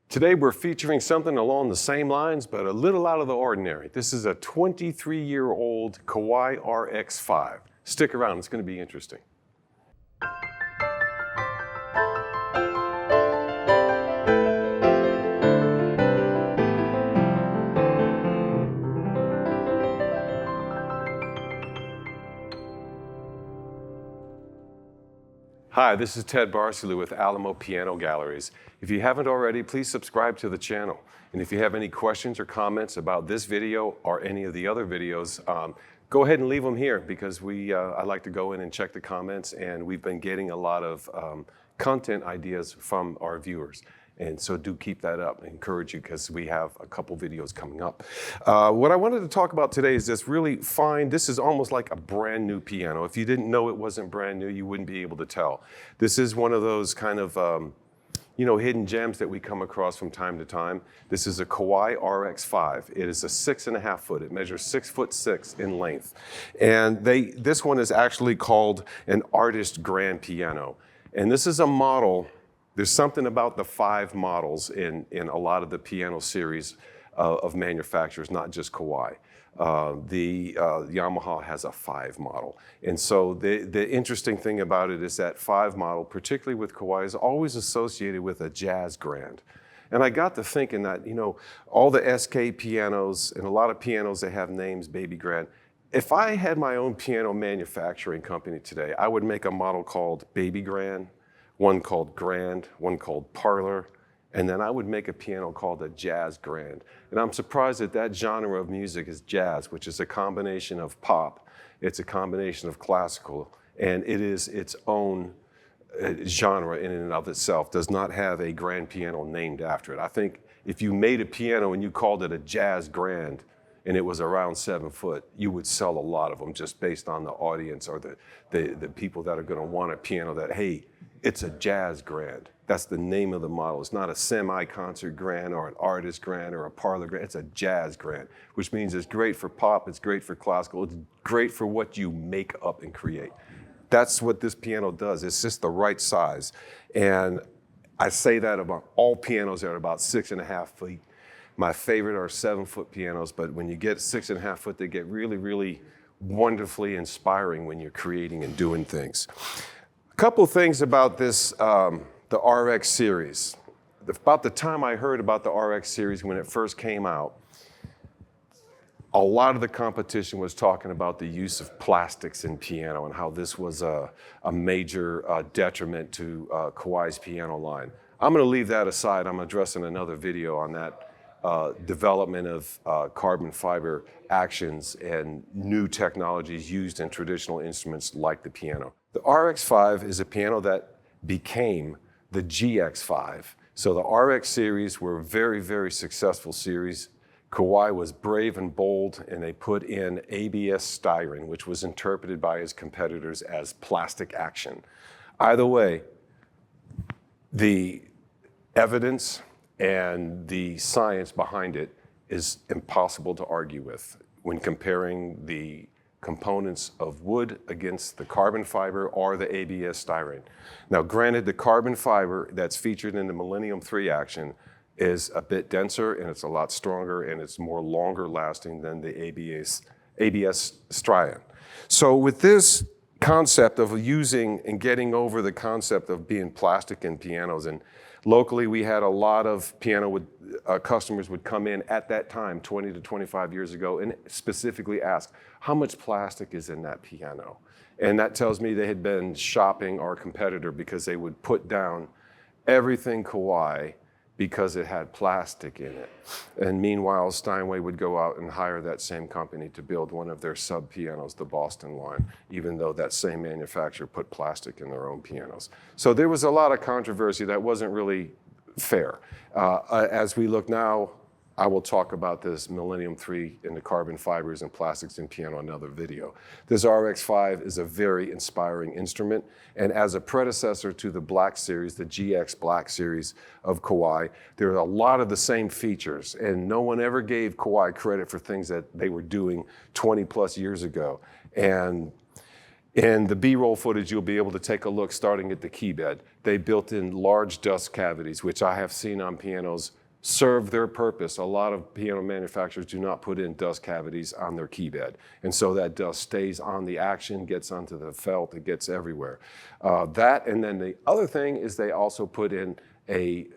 Today we're featuring something along the same lines, but a little out of the ordinary. This is a 23-year-old Kawai RX-5. Stick around, it's going to be interesting. Hi, this is Ted Barcelou with Alamo Piano Galleries. If you haven't already, please subscribe to the channel. And if you have any questions or comments about this video or any of the other videos, go ahead and leave them here because I like to go in and check the comments, and we've been getting a lot of content ideas from our viewers. And so do keep that up. I encourage you because we have a couple videos coming up. What I wanted to talk about today is this really fine, this is almost like a brand new piano. If you didn't know it wasn't brand new, you wouldn't be able to tell. This is one of those kind of hidden gems that we come across from time to time. This is a Kawai RX-5. It is a 6.5 foot. It measures 6'6" in length. And this one is actually called an artist grand piano. And this is a model. There's something about the 5 models in a lot of the piano series of manufacturers, not just Kawai. Yamaha has a 5 model. And so the interesting thing about it is that 5 model, particularly with Kawai, is always associated with a jazz grand. And I got to thinking that, all the SK pianos and a lot of pianos that have names, baby grand, if I had my own piano manufacturing company today, I would make a model called Baby Grand, one called Grand, one called Parlor, and then I would make a piano called a Jazz Grand. And I'm surprised that genre of music is jazz, which is a combination of pop, it's a combination of classical, and it is its own genre in and of itself, does not have a grand piano named after it. I think if you made a piano and you called it a Jazz Grand, and it was around 7 foot, you would sell a lot of them just based on the audience or the people that are gonna want a piano that, hey, it's a jazz grand. That's the name of the model. It's not a semi-concert grand or an artist grand or a parlor grand. It's a jazz grand, which means it's great for pop, it's great for classical, it's great for what you make up and create. That's what this piano does. It's just the right size. And I say that about all pianos that are about 6.5 feet. My favorite are 7 foot pianos, but when you get 6.5 foot, they get really, really wonderfully inspiring when you're creating and doing things. Couple things about this, the RX series. About the time I heard about the RX series when it first came out, a lot of the competition was talking about the use of plastics in piano and how this was a major detriment to Kawai's piano line. I'm gonna leave that aside. I'm addressing another video on that development of carbon fiber actions and new technologies used in traditional instruments like the piano. The RX-5 is a piano that became the GX-5. So the RX series were a very, very successful series. Kawai was brave and bold, and they put in ABS styrene, which was interpreted by his competitors as plastic action. Either way, the evidence and the science behind it is impossible to argue with when comparing the components of wood against the carbon fiber or the ABS styrene. Now, granted, the carbon fiber that's featured in the Millennium 3 action is a bit denser and it's a lot stronger and it's more longer lasting than the ABS styrene. So with this concept of using and getting over the concept of being plastic in pianos, and locally we had a lot of piano customers would come in at that time, 20 to 25 years ago, and specifically ask, how much plastic is in that piano? And that tells me they had been shopping our competitor because they would put down everything Kawai because it had plastic in it. And meanwhile, Steinway would go out and hire that same company to build one of their sub pianos, the Boston line, even though that same manufacturer put plastic in their own pianos. So there was a lot of controversy that wasn't really fair. As we look now, I will talk about this Millennium 3 and the carbon fibers and plastics in piano in another video. This RX-5 is a very inspiring instrument, and as a predecessor to the BLAK series, the GX BLAK series of Kawai, there are a lot of the same features, and no one ever gave Kawai credit for things that they were doing 20 plus years ago. And In the B-roll footage, you'll be able to take a look starting at the key bed. They built in large dust cavities, which I have seen on pianos serve their purpose. A lot of piano manufacturers do not put in dust cavities on their key bed. And so that dust stays on the action, gets onto the felt, it gets everywhere. That, and then the other thing is they also put in a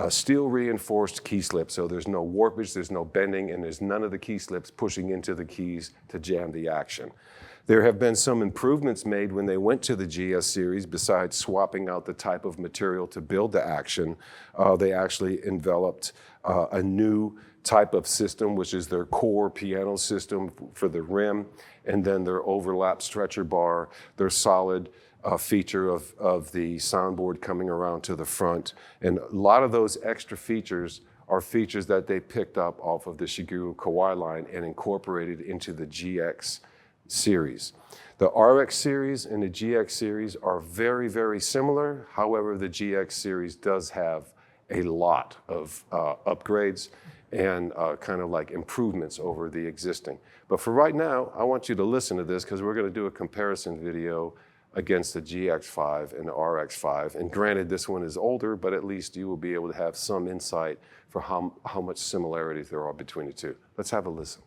steel reinforced key slip. So there's no warpage, there's no bending, and there's none of the key slips pushing into the keys to jam the action. There have been some improvements made when they went to the GS series. Besides swapping out the type of material to build the action, they actually enveloped a new type of system, which is their core piano system for the rim, and then their overlap stretcher bar, their solid feature of the soundboard coming around to the front. And a lot of those extra features are features that they picked up off of the Shigeru Kawai line and incorporated into the GX series. The RX series and the GX series are very, very similar. However, the GX series does have a lot of upgrades and kind of like improvements over the existing. But for right now, I want you to listen to this because we're going to do a comparison video against the GX-5 and the RX-5. And granted, this one is older, but at least you will be able to have some insight for how much similarities there are between the two. Let's have a listen.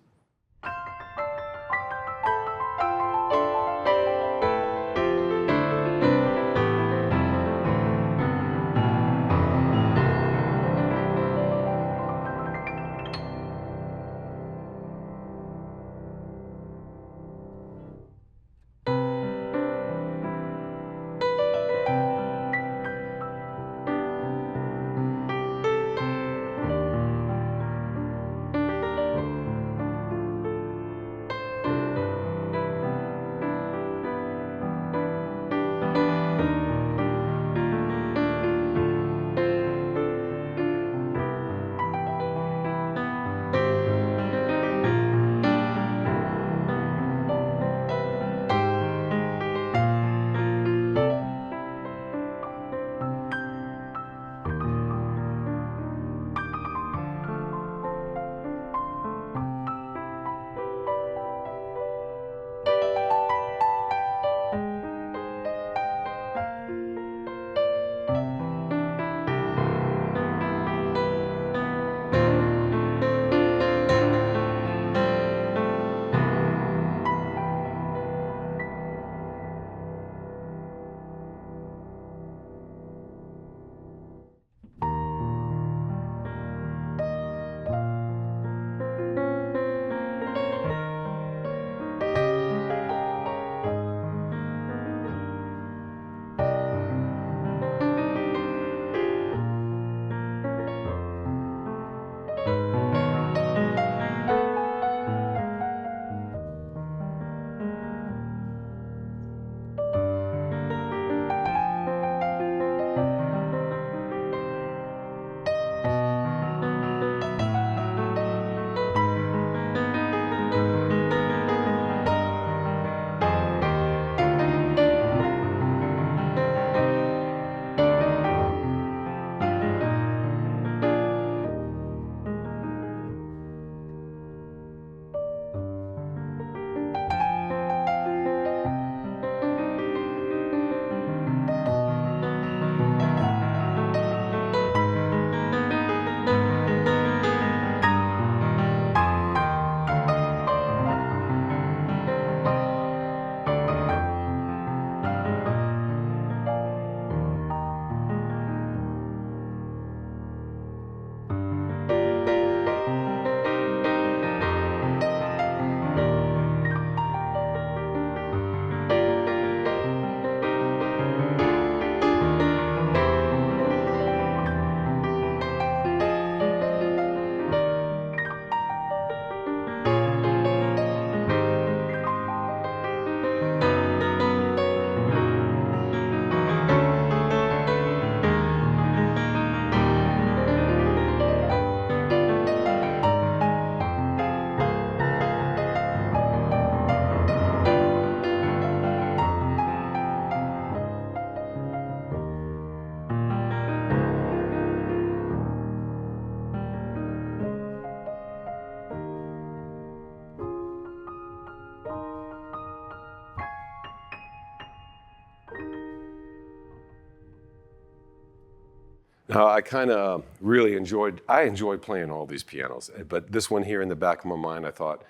I kind of really enjoyed playing all these pianos, but this one here in the back of my mind, I thought,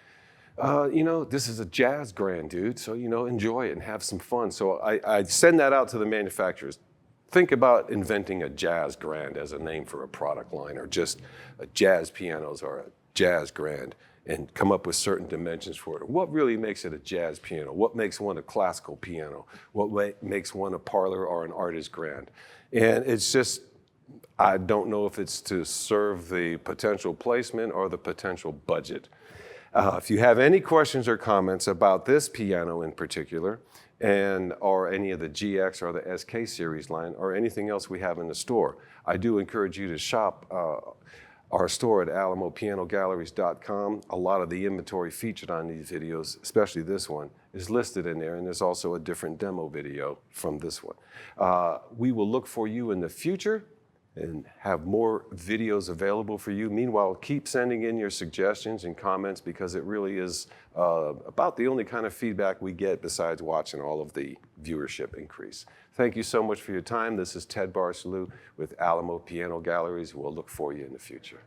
this is a jazz grand, dude, so, enjoy it and have some fun. So I send that out to the manufacturers. Think about inventing a jazz grand as a name for a product line, or just a jazz pianos or a jazz grand, and come up with certain dimensions for it. What really makes it a jazz piano? What makes one a classical piano? What makes one a parlor or an artist grand? And it's just, I don't know if it's to serve the potential placement or the potential budget. If you have any questions or comments about this piano in particular, or any of the GX or the SK series line, or anything else we have in the store, I do encourage you to shop our store at alamopianogalleries.com. A lot of the inventory featured on these videos, especially this one, is listed in there, and there's also a different demo video from this one. We will look for you in the future and have more videos available for you. Meanwhile, keep sending in your suggestions and comments, because it really is about the only kind of feedback we get besides watching all of the viewership increase. Thank you so much for your time. This is Ted Barcelou with Alamo Piano Galleries. We'll look for you in the future.